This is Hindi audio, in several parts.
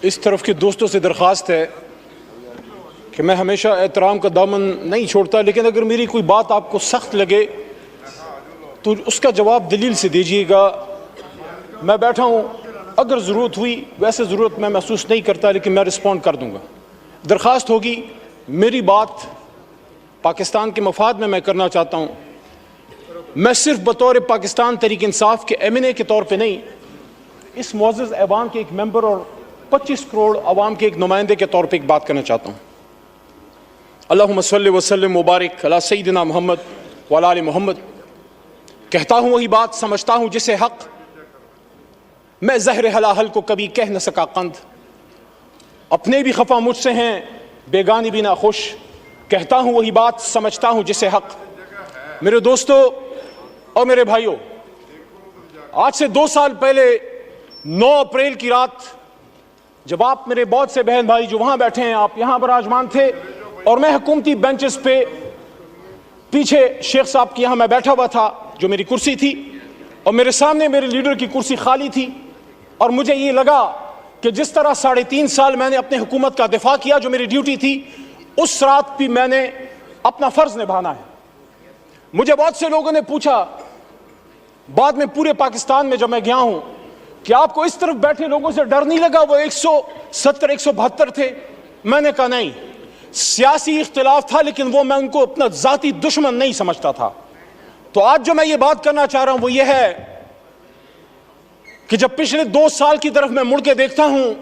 इस तरफ के दोस्तों से दरख्वास्त है कि मैं हमेशा एहतराम का दामन नहीं छोड़ता, लेकिन अगर मेरी कोई बात आपको सख्त लगे तो उसका जवाब दलील से दीजिएगा। मैं बैठा हूँ, अगर ज़रूरत हुई, वैसे ज़रूरत मैं महसूस नहीं करता, लेकिन मैं रिस्पॉन्ड कर दूँगा। दरख्वास्त होगी, मेरी बात पाकिस्तान के मफाद में मैं करना चाहता हूँ। मैं सिर्फ बतौर पाकिस्तान तहरीक इंसाफ के एमएनए के तौर पे नहीं, इस मुअज़्ज़ज़ ऐवान के एक मेंबर और 25 करोड़ अवाम के एक नुमाइंदे के तौर पे एक बात करना चाहता हूँ। अल्लाहुम्मा सल्लि व सल्लिम मुबारक अला सय्यिदिना मोहम्मद व अला आलि मोहम्मद। कहता हूँ वही बात, समझता हूँ जिसे हक, मैं ज़हर हलाहल को कभी कह न सका कंद। अपने भी खफा मुझसे हैं, बेगानी भी ना खुश। कहता हूँ वही बात, समझता हूँ जिसे हक। मेरे दोस्तों और मेरे भाइयों, आज से 2 साल पहले 9 अप्रैल की रात, जब आप मेरे बहुत से बहन भाई जो वहां बैठे हैं, आप यहां बराजमान थे और मैं हुकूमती बेंचेस पे पीछे शेख साहब के यहां मैं बैठा हुआ था, जो मेरी कुर्सी थी, और मेरे सामने मेरे लीडर की कुर्सी खाली थी। और मुझे ये लगा कि जिस तरह 3.5 साल मैंने अपने हुकूमत का दिफा किया, जो मेरी ड्यूटी थी, उस रात भी मैंने अपना फर्ज निभाना है। मुझे बहुत से लोगों ने पूछा बाद में, पूरे पाकिस्तान में जब मैं गया हूं, कि आपको इस तरफ बैठे लोगों से डर नहीं लगा? वो 170-172 थे। मैंने कहा नहीं, सियासी इख्तिलाफ था, लेकिन वो मैं उनको अपना जाती दुश्मन नहीं समझता था। तो आज जो मैं ये बात करना चाह रहा हूं वो ये है कि जब पिछले 2 साल की तरफ मैं मुड़ के देखता हूं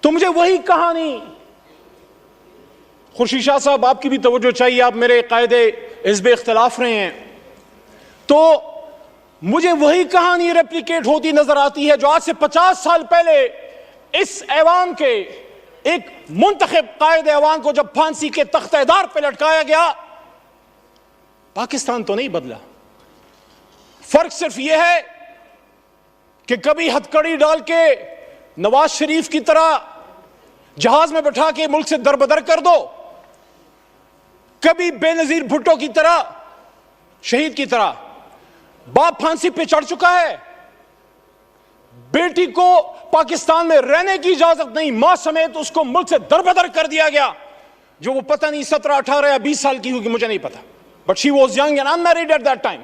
तो मुझे वही कहानी, खुर्शीद शाह साहब आपकी भी तवज्जो चाहिए, आप मेरे कायदे हिज़्ब इख्तिलाफ रहे हैं, तो मुझे वही कहानी रेप्लिकेट होती नजर आती है जो आज से 50 साल पहले इस ऐवान के एक मुंतखब कायदे ऐवान को जब फांसी के तख्तेदार पे लटकाया गया। पाकिस्तान तो नहीं बदला, फर्क सिर्फ यह है कि कभी हथकड़ी डाल के नवाज शरीफ की तरह जहाज में बैठा के मुल्क से दरबदर कर दो, कभी बेनजीर भुट्टो की तरह, शहीद की तरह। बाप फांसी पे चढ़ चुका है, बेटी को पाकिस्तान में रहने की इजाजत नहीं, मां समेत उसको मुल्क से दरबदर कर दिया गया, जो वो पता नहीं 17, 18 या 20 साल की होगी, मुझे नहीं पता, but she was young and unmarried at that time.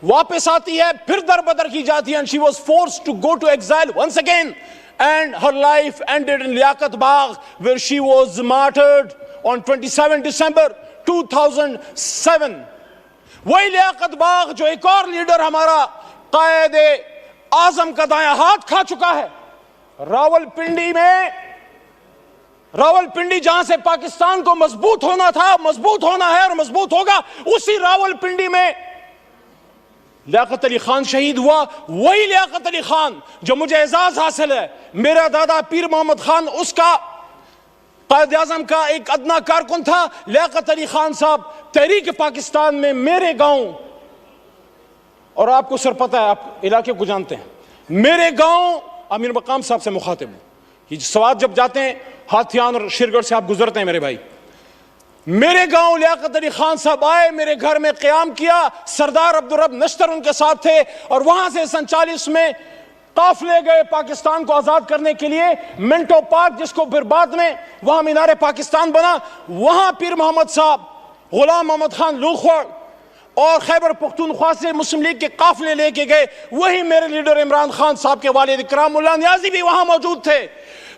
वापस आती है, फिर दरबदर की जाती है, and she was forced to go to exile once again, and her life ended in Liaquat Bagh, where she was martyred on 27 December 2007। वही लियाकत बाग जो एक और लीडर हमारा कायदे आजम का दायां हाथ खा चुका है। रावलपिंडी में, रावलपिंडी जहां से पाकिस्तान को मजबूत होना था, मजबूत होना है और मजबूत होगा, उसी रावलपिंडी में लियाकत अली खान शहीद हुआ। वही लियाकत अली खान जो मुझे एजाज हासिल है, मेरा दादा पीर मोहम्मद खान उसका कायदे आज़म का एक अदना कारकुन था। लियाकत अली खान साहब तहरीक पाकिस्तान में मेरे गांव, और आपको सर पता है, आप इलाके को जानते हैं, मेरे गांव अमीर मकाम साहब से मुखातिब हूं। ये सवात जब जाते हैं हाथियान और शिरगढ़ से आप गुजरते हैं मेरे भाई, मेरे गांव लियाकत अली खान साहब आए, मेरे घर में क़याम किया, सरदार अब्दुल रब नश्तर उनके साथ थे, और वहां से सन 40 में काफिले गए पाकिस्तान को आजाद करने के लिए। मिंटो पार्क, जिसको फिर बाद में वहां मीनारे पाकिस्तान बना, वहां पीर मोहम्मद साहब, गुलाम मोहम्मद खान लूखड़ और खैबर पख्तूनख्वा से मुस्लिम लीग के काफिले लेके गए। वही मेरे लीडर इमरान खान साहब के वालिद इकराम उल्लाह नियाजी भी वहां मौजूद थे।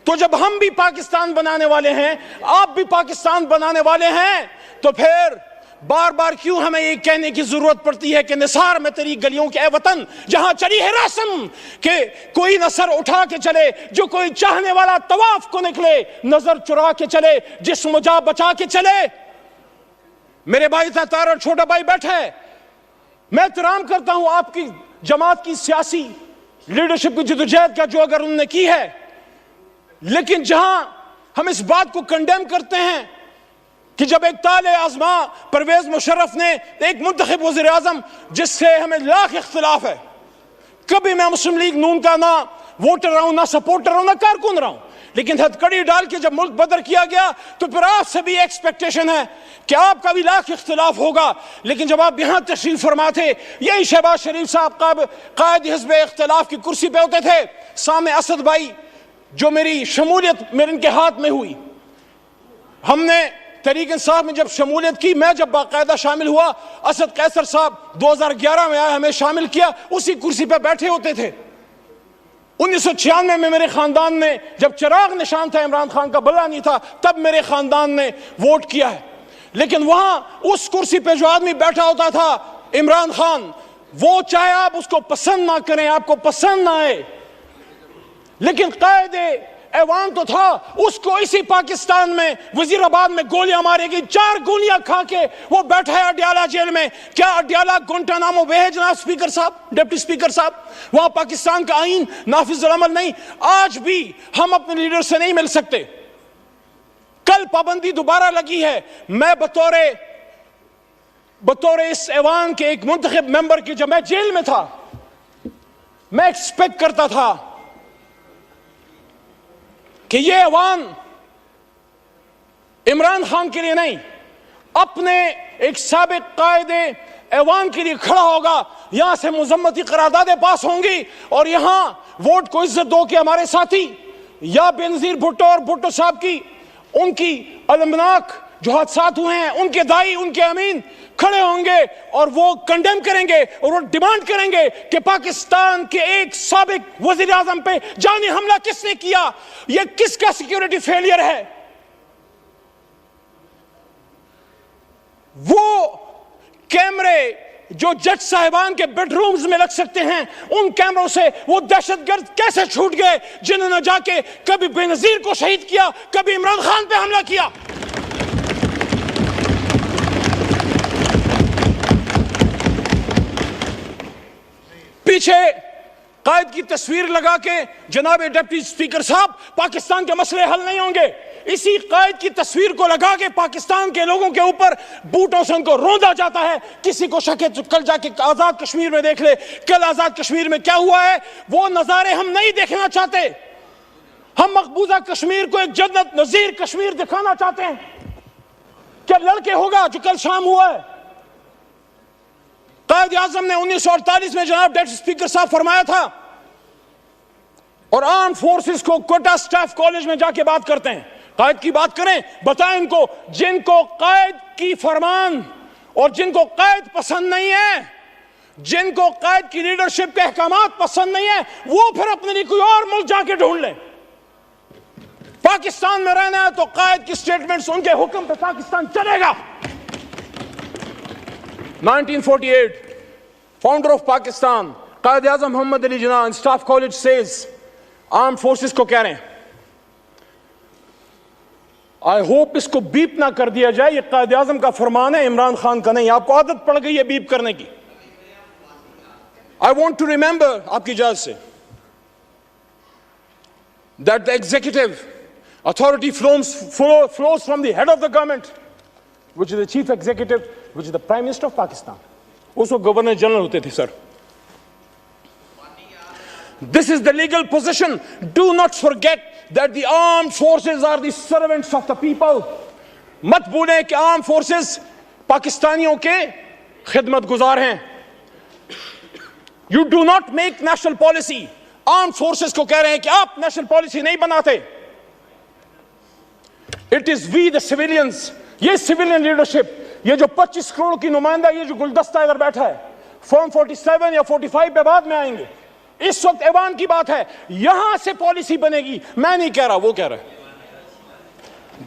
तो जब हम भी पाकिस्तान बनाने वाले हैं, आप भी पाकिस्तान बनाने वाले हैं, तो फिर बार बार क्यों हमें ये कहने की जरूरत पड़ती है कि निसार में तेरी गलियों के ए वतन जहां चली है रस्म के कोई नसर उठा के चले, जो कोई चाहने वाला तवाफ को निकले, नजर चुरा के चले, जिस्म जा बचा के चले। मेरे भाई तार और छोटा भाई बैठा है, मैं एहतराम करता हूं आपकी जमात की सियासी लीडरशिप की जदोजहद का जो अगर उन्होंने की है, लेकिन जहां हम इस बात को कंडेम करते हैं कि जब एक ताले आजमा परवेज मुशर्रफ ने एक मुंतखब वज़ीर आज़म जिससे हमें लाख इख्तिलाफ है, कभी मैं मुस्लिम लीग नून का ना वोटर रहा हूं, ना सपोर्टर रहा हूं, ना कारकुन रहा हूं, लेकिन हथकड़ी डाल के जब मुल्क बदर किया गया तो फिर आपसे भी एक्सपेक्टेशन है कि आपका भी लाख इख्तिलाफ होगा। लेकिन जब आप यहां तशरीफ फरमा थे, यही शहबाज शरीफ साहब कायद हिज़्ब इख्तिलाफ की कुर्सी पे होते थे, सामने असद भाई जो मेरी शमूलियत मेरे इनके हाथ में हुई, हमने तहरीक इंसाफ में जब शमूलियत की, मैं जब बाकायदा शामिल हुआ, असद कैसर साहब 2011 में आए, हमें शामिल किया, उसी कुर्सी पर बैठे होते थे। 1996 में मेरे खानदान ने, जब चिराग निशान था, इमरान खान का बल्ला नहीं था, तब मेरे खानदान ने वोट किया है। लेकिन वहां उस कुर्सी पे जो आदमी बैठा होता था, इमरान खान, वो चाहे आप उसको पसंद ना करें, आपको पसंद ना आए, लेकिन कायदे ऐवान तो था। उसको इसी पाकिस्तान में वजीराबाद में गोलियां मारेगी, 4 गोलियां खा के वो बैठा है अडयाला जेल में। क्या अडयाला गुंटानामो वे है जनाब स्पीकर साहब, डिप्टी स्पीकर साहब? वहां पाकिस्तान का आईन नाफिज अमल नहीं। आज भी हम अपने लीडर से नहीं मिल सकते। कल पाबंदी दोबारा लगी है। मैं बतौर इस ऐवान के एक मुंतखब मेंबर की, जब मैं जेल में था, मैं एक्सपेक्ट करता था कि ये ऐवान इमरान खान के लिए नहीं, अपने एक साबिक कायदे ऐवान के लिए खड़ा होगा। यहां से मुजम्मती करारदादें पास होंगी और यहां वोट को इज्जत दो कि हमारे साथी या बेनजीर भुट्टो और भुट्टो साहब की, उनकी अलमनाक जो हादसात हुए हैं, उनके दाई, उनके अमीन खड़े होंगे और वो कंडेम करेंगे और वो डिमांड करेंगे कि पाकिस्तान के एक साबिक वजीर आजम पे जानी हमला किसने किया, ये किसका सिक्योरिटी फेलियर है। वो कैमरे जो जज साहिबान के बेडरूम्स में लग सकते हैं, उन कैमरों से वो दहशतगर्द कैसे छूट गए जिन्होंने जाके कभी बेनजीर को शहीद किया, कभी इमरान खान पे हमला किया। पीछे कायद की तस्वीर लगा के, जनाब डिप्टी स्पीकर साहब, पाकिस्तान के मसले हल नहीं होंगे। इसी कायद की तस्वीर को लगा के पाकिस्तान के लोगों के ऊपर बूटों से उनको रौंदा जाता है। किसी को शक है तो कल जाके आजाद कश्मीर में देख ले, कल आजाद कश्मीर में क्या हुआ है। वो नजारे हम नहीं देखना चाहते। हम मकबूजा कश्मीर को एक जन्नत नजीर कश्मीर दिखाना चाहते हैं। क्या लड़के होगा जो कल शाम हुआ है? कायद आजम ने 1948 में जनाब डिप्टी स्पीकर साहब फरमाया था, और आर्म फोर्सेस को कोटा स्टाफ कॉलेज में जाके बात करते हैं, कायद की बात करें, बताएं इनको, जिनको कायद की फरमान और जिनको कायद पसंद नहीं है, जिनको कायद की लीडरशिप के अहकामात पसंद नहीं है, वो फिर अपने लिए कोई और मुल्क जाके ढूंढ लें। पाकिस्तान में रहना है तो कायद की स्टेटमेंट्स, उनके हुक्म पे पाकिस्तान चलेगा। 1948, founder of Pakistan, Quaid Azam Mohammad Ali Jinnah, staff college says, arm forces को कह रहे हैं, आई होप इसको बीप ना कर दिया जाए, ये कायद आज़म का फरमान है, इमरान खान का नहीं। आपको आदत पड़ गई है बीप करने की। आई वॉन्ट टू रिमेंबर, आपकी इजाजत से, that the executive authority flows from the head of the government, which is the chief executive, which is the Prime Minister of Pakistan. उसको गवर्नर जनरल होते थे sir. This is the legal position. Do not forget that the armed forces are the servants of the people. मत भूलें कि armed forces पाकिस्तानियों के खिदमत गुजार हैं। You do not make national policy. Armed forces को कह रहे हैं कि आप national policy नहीं बनाते। It is we the civilians, ये सिविलियन लीडरशिप, ये जो 25 करोड़ की नुमाइंदा, ये जो गुलदस्ता इधर बैठा है, फॉर्म 47 या 45 पे बाद में आएंगे। इस वक्त ऐवान की बात है, यहां से पॉलिसी बनेगी। मैं नहीं कह रहा, वो कह रहा है।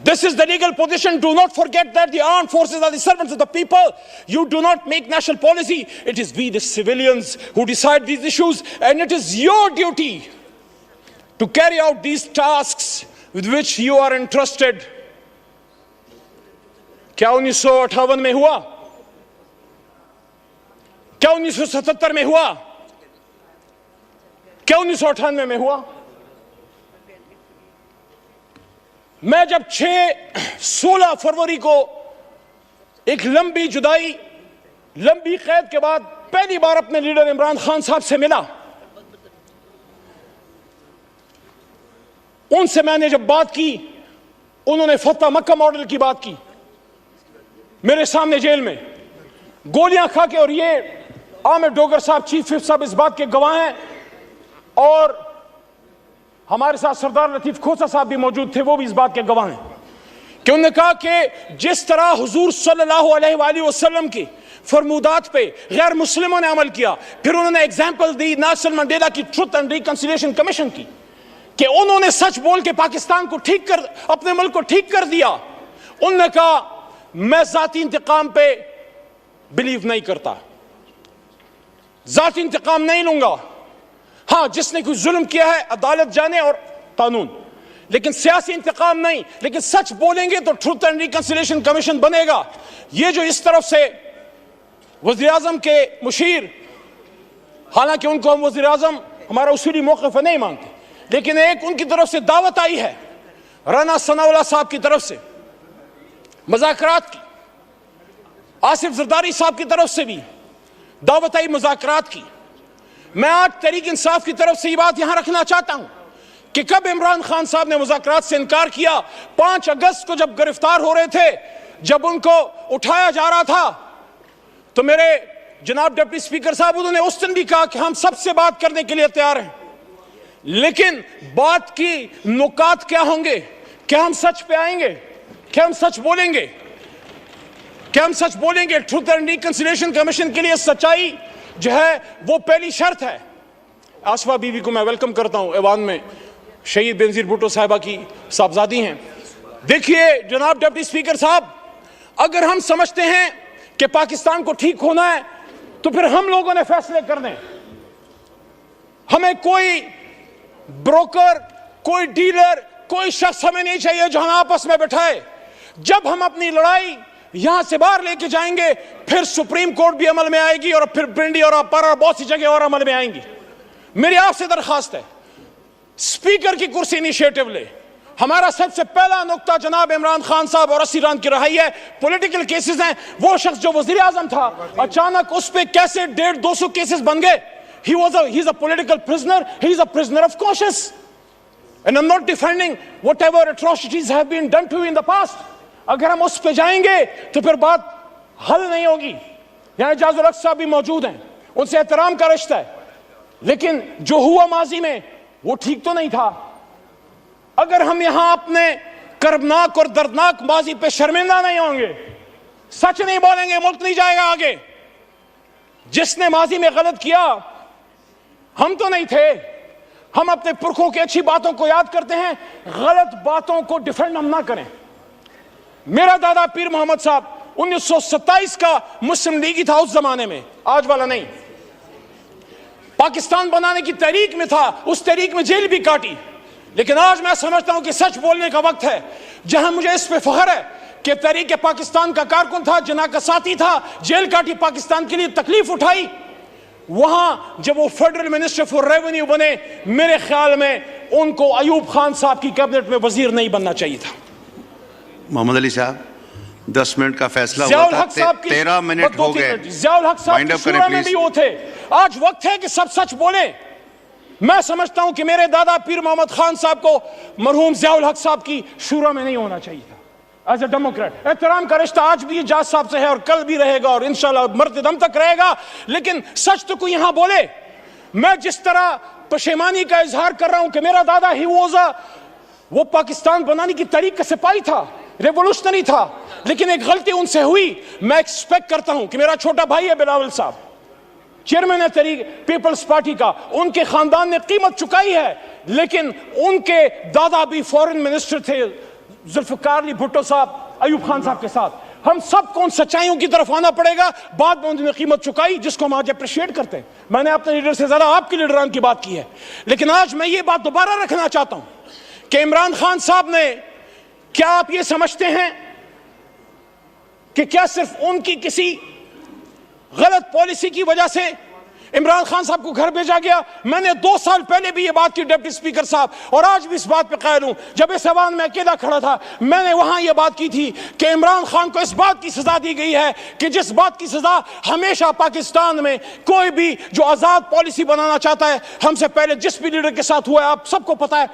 This is the legal position. Do not forget that the armed forces are the servants of the people. You do not make national policy. It is we the civilians who decide these issues, and it is your duty to carry out these tasks with which you are entrusted. क्या 1958 में हुआ? क्या 1977 में हुआ? क्या 1998 में हुआ? मैं जब 16 फरवरी को एक लंबी जुदाई, लंबी कैद के बाद पहली बार अपने लीडर इमरान खान साहब से मिला, उनसे मैंने जब बात की, उन्होंने फतह मक्का मॉडल की बात की मेरे सामने जेल में, गोलियां खा के। और ये आमिर डोगर साहब, चीफ विप साहब इस बात के गवाह हैं। और हमारे साथ सरदार लतीफ खोसा साहब भी मौजूद थे, वो भी इस बात के गवाह हैं कि उन्होंने कहा कि जिस तरह हुजूर सल्लल्लाहु अलैहि वसल्लम की फरमूदात पे गैर मुस्लिमों ने अमल किया, फिर उन्होंने एग्जाम्पल दी नेल्सन मंडेला की ट्रुथ एंड रिकंसिलिएशन कमीशन की कि उन्होंने सच बोल के पाकिस्तान को ठीक कर, अपने मुल्क को ठीक कर दिया। उन्होंने कहा मैं जाती इंतकाम पे बिलीव नहीं करता, जाती इंतकाम नहीं लूंगा। हाँ, जिसने कोई जुल्म किया है अदालत जाने और कानून, लेकिन सियासी इंतकाम नहीं। लेकिन सच बोलेंगे तो ट्रुथ एंड रिकंसिलिएशन कमीशन बनेगा। ये जो इस तरफ से वज़ीर आज़म के मुशीर, हालांकि उनको हम वज़ीर आज़म हमारा उसूली मौक़िफ़ नहीं मानते, लेकिन एक उनकी तरफ से दावत आई है राना सनाउल्लाह साहब की तरफ से मुज़ाकरात की, आसिफ जरदारी साहब की तरफ से भी दावत आई मुज़ाकरात की। मैं आज तहरीक इंसाफ की तरफ से ये बात यहां रखना चाहता हूं कि कब इमरान खान साहब ने मुज़ाकरात से इनकार किया, 5 अगस्त को जब गिरफ्तार हो रहे थे, जब उनको उठाया जा रहा था, तो मेरे जनाब डिप्टी स्पीकर साहब उन्होंने उस दिन भी कहा कि हम सबसे बात करने के लिए तैयार हैं, लेकिन बात की नुकात क्या होंगे? क्या हम सच पे आएंगे? क्या हम सच बोलेंगे? क्या हम सच बोलेंगे? ट्रुथ एंड रिकंसिलिएशन कमीशन के लिए सच्चाई जो है वो पहली शर्त है। आसफा बीवी को मैं वेलकम करता हूं, ऐवान में शहीद बेनजीर भुट्टो साहिबा की साहबजादी हैं। देखिए जनाब डिप्टी स्पीकर साहब, अगर हम समझते हैं कि पाकिस्तान को ठीक होना है तो फिर हम लोगों ने फैसले करने। हमें कोई ब्रोकर, कोई डीलर, कोई शख्स हमें नहीं चाहिए जो हमें आपस में बैठाए। जब हम अपनी लड़ाई यहां से बाहर लेके जाएंगे, फिर सुप्रीम कोर्ट भी अमल में आएगी और फिर पिंडी और अपर और बहुत सी जगह और अमल में आएंगी। मेरी आपसे दरखास्त है, स्पीकर की कुर्सी इनिशिएटिव ले। हमारा सबसे पहला नुक्ता जनाब इमरान खान साहब और असीरान की रहाई है। पॉलिटिकल केसेस हैं। वो शख्स जो वजीर आजम था, अचानक उस पर कैसे 150-200 केसेस बन गए? He's a political prisoner. He's a prisoner of conscience. And I'm not defending whatever atrocities have been done to you in the past. अगर हम उस पे जाएंगे तो फिर बात हल नहीं होगी। यहाँ इजाजुल हक साहब भी मौजूद हैं, उनसे एहतराम का रिश्ता है, लेकिन जो हुआ माजी में वो ठीक तो नहीं था। अगर हम यहाँ अपने कर्बनाक और दर्दनाक माजी पे शर्मिंदा नहीं होंगे, सच नहीं बोलेंगे, मुल्क नहीं जाएगा आगे। जिसने माजी में गलत किया हम तो नहीं थे, हम अपने पुरखों की अच्छी बातों को याद करते हैं, गलत बातों को डिफेंड हम ना करें। मेरा दादा पीर मोहम्मद साहब 1927 का मुस्लिम लीगी था उस जमाने में, आज वाला नहीं। पाकिस्तान बनाने की तहरीक में था, उस तहरीक में जेल भी काटी। लेकिन आज मैं समझता हूं कि सच बोलने का वक्त है। जहां मुझे इस पे फख्र है कि तहरीक पाकिस्तान का कारकुन था, जना का साथी था, जेल काटी, पाकिस्तान के लिए तकलीफ उठाई, वहां जब वो फेडरल मिनिस्टर फॉर रेवेन्यू बने, मेरे ख्याल में उनको अयूब खान साहब की कैबिनेट में वजीर नहीं बनना चाहिए था। मोहम्मद अली साहब 10 मिनट का फैसला हुआ था, 13 मिनट हो गए। ज़ियाउल हक साहब शुरा में भी वो थे। आज वक्त है कि सब सच बोले। मैं समझता हूं कि मेरे दादा पीर मोहम्मद खान साहब को मरहूम ज़ियाउल हक साहब की शुरा में नहीं होना चाहिए था। एज ए डेमोक्रेट एहतराम का रिश्ता आज भी जाज साहब से है और कल भी रहेगा और इंशाल्लाह मरते दम तक रहेगा। लेकिन सच तो कोई यहां बोले। मैं जिस तरह पशेमानी का इजहार कर रहा हूं कि मेरा दादा ही वो पाकिस्तान बनाने की तरीक का सिपाही था, रेवोल्यूशनरी था, लेकिन एक गलती उनसे हुई। मैं एक्सपेक्ट करता हूं कि मेरा छोटा भाई है बिलावल साहब, चेयरमैन है तहरीक पीपल्स पार्टी का, उनके खानदान ने कीमत चुकाई है, लेकिन उनके दादा भी फॉरेन मिनिस्टर थे, जुल्फिकार अली भुट्टो साहब अयूब खान साहब के साथ। हम सबको उन सच्चाइयों की तरफ आना पड़ेगा। बाद में उन्होंने कीमत चुकाई, जिसको हम आज अप्रिशिएट करते हैं। मैंने अपने लीडर से ज्यादा आपके लीडरान की बात की है, लेकिन आज मैं ये बात दोबारा रखना चाहता हूं कि इमरान खान साहब ने, क्या आप ये समझते हैं कि क्या सिर्फ उनकी किसी गलत पॉलिसी की वजह से इमरान खान साहब को घर भेजा गया? मैंने 2 साल पहले भी ये बात की डिप्टी स्पीकर साहब, और आज भी इस बात पे कायल हूं। जब इस ऐवान में अकेला खड़ा था, मैंने वहां ये बात की थी कि इमरान खान को इस बात की सजा दी गई है कि जिस बात की सजा हमेशा पाकिस्तान में कोई भी जो आजाद पॉलिसी बनाना चाहता है, हमसे पहले जिस भी लीडर के साथ हुआ है, आप सबको पता है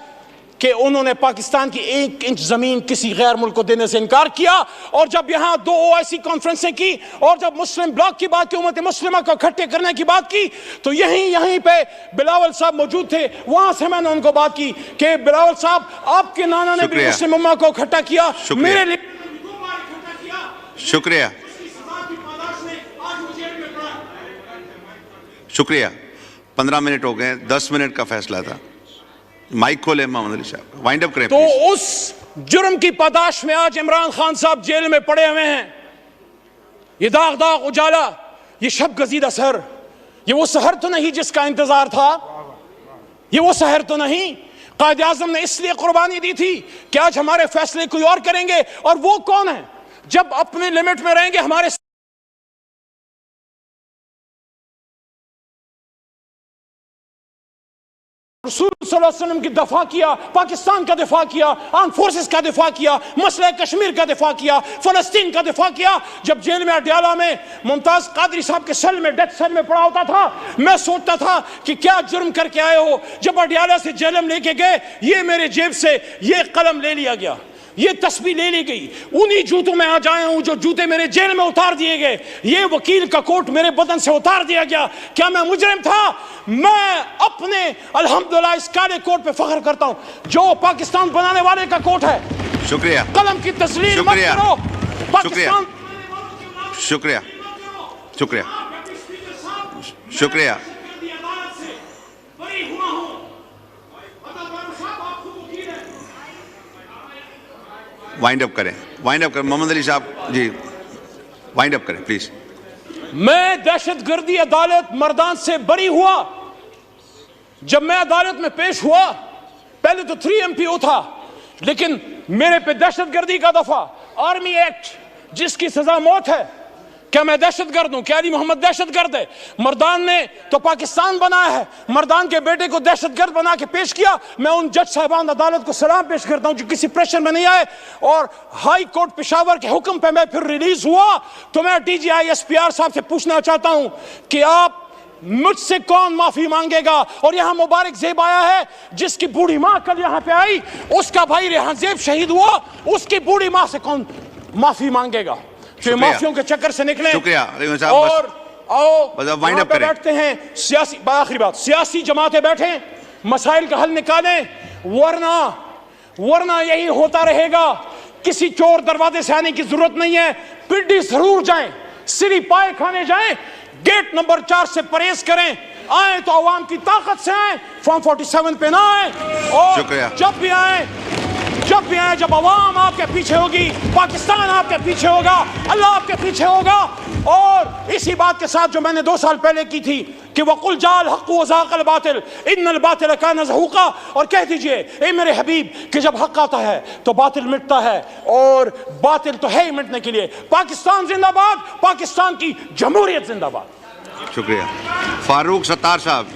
कि उन्होंने पाकिस्तान की 1 इंच जमीन किसी गैर मुल्क को देने से इनकार किया। और जब यहां 2 OIC कॉन्फ्रेंसें की और जब मुस्लिम ब्लॉक की बात की, उम्मत मुस्लिमा को इकट्ठे करने की बात की, तो यहीं पे बिलावल साहब मौजूद थे। वहां से मैंने उनको बात की कि बिलावल साहब, आपके नाना ने भी मुस्लिम उम्मा को इकट्ठा किया, मेरे लिए शुक्रिया, शुक्रिया। 15 मिनट हो गए, 10 मिनट का फैसला था। माइक खोले मोहम्मद अली साहब, वाइंड अप करें तो प्लीज। उस जुर्म की पादाश में आज इमरान खान साहब जेल में पड़े हुए हैं। ये दाग दाग उजाला, ये शब गजीदा सहर, ये वो सहर तो नहीं जिसका इंतजार था, ये वो सहर तो नहीं। कायद आजम ने इसलिए कुर्बानी दी थी कि आज हमारे फैसले कोई और करेंगे। और वो कौन है? जब अपने लिमिट में रहेंगे, हमारे रसूल सल्लल्लाहु अलैहि वसल्लम की दफा किया, पाकिस्तान का दिफा किया, आर्म फोर्सेस का दिफा किया, मसला कश्मीर का दिफा किया, फलस्तीन का दिफा किया। जब जेल में अडयाला में मुमताज कादरी साहब के सेल में, डेथ सेल में पड़ा होता था, मैं सोचता था कि क्या जुर्म करके आए हो। जब अडयाला से जेलम लेके गए, ये मेरे जेब से ये कलम ले लिया गया, ये तस्वीर ले ली गई। उन्हीं जूतों में आज आया हूं जो जूते मेरे जेल में उतार दिए गए। ये वकील का कोट मेरे बदन से उतार दिया गया। क्या मैं मुजरिम था? मैं अपने अल्हम्दुलिल्लाह इस काले कोट पे फख्र करता हूं जो पाकिस्तान बनाने वाले का कोट है। शुक्रिया, कलम की तस्लीम मत शुक्रिया, करो। शुक्रिया, शुक्रिया, शुक्रिया, शुक्रिया। वाइंड अप करें, वाइंड अप करें मोहम्मद अली साहब जी, वाइंड अप करें प्लीज। मैं दहशतगर्दी अदालत मर्दान से बरी हुआ। जब मैं अदालत में पेश हुआ, पहले तो 3 MPO था, लेकिन मेरे पे दहशतगर्दी का दफा, आर्मी एक्ट जिसकी सजा मौत है। क्या मैं दहशतगर्द हूं? क्या अली मोहम्मद दहशतगर्द है? मर्दान ने तो पाकिस्तान बनाया है, मर्दान के बेटे को दहशतगर्द बना के पेश किया। मैं उन जज साहबान अदालत को सलाम पेश करता हूं जो किसी प्रेशर में नहीं आए। और हाई कोर्ट पेशावर के हुक्म पे मैं फिर रिलीज हुआ। तो मैं DGI SPR साहब से पूछना चाहता हूं कि आप मुझसे कौन माफी मांगेगा? और यहां मुबारक जेब आया है, जिसकी बूढ़ी मां कल यहां पे आई, उसका भाई रेहान जेब शहीद हुआ, उसकी बूढ़ी मां से कौन माफी मांगेगा? कि माफियों के चक्कर से निकले। और आओ वाइंड अप करें। बैठते हैं सियासी, आखिरी बात, सियासी जमातें बैठे, मसाइल का हल निकालें, वरना यही होता रहेगा। किसी चोर दरवाजे से आने की जरूरत नहीं है। पिड्डी जरूर जाएं, सिरी पाए खाने जाएं, गेट नंबर 4 से परहेज करें। आए तो अवाम की ताकत से आए, फॉर्म 47 पे ना आए। और जब भी आए, जब अवाम आपके पीछे होगी, पाकिस्तान आपके पीछे होगा, अल्लाह आपके पीछे होगा। और इसी बात के साथ जो मैंने 2 साल पहले की थी कि वकुल जाल हक़ व ज़ाक़ल बातिल इन्नल बातिल कान ज़हूक़ा, और कह दीजिए ए मेरे हबीब कि जब हक़ आता है तो बातिल मिटता है, और बातिल तो है ही मिटने के लिए। पाकिस्तान जिंदाबाद, पाकिस्तान की जमहूरियत जिंदाबाद। शुक्रिया। फारूक सत्तार साहब।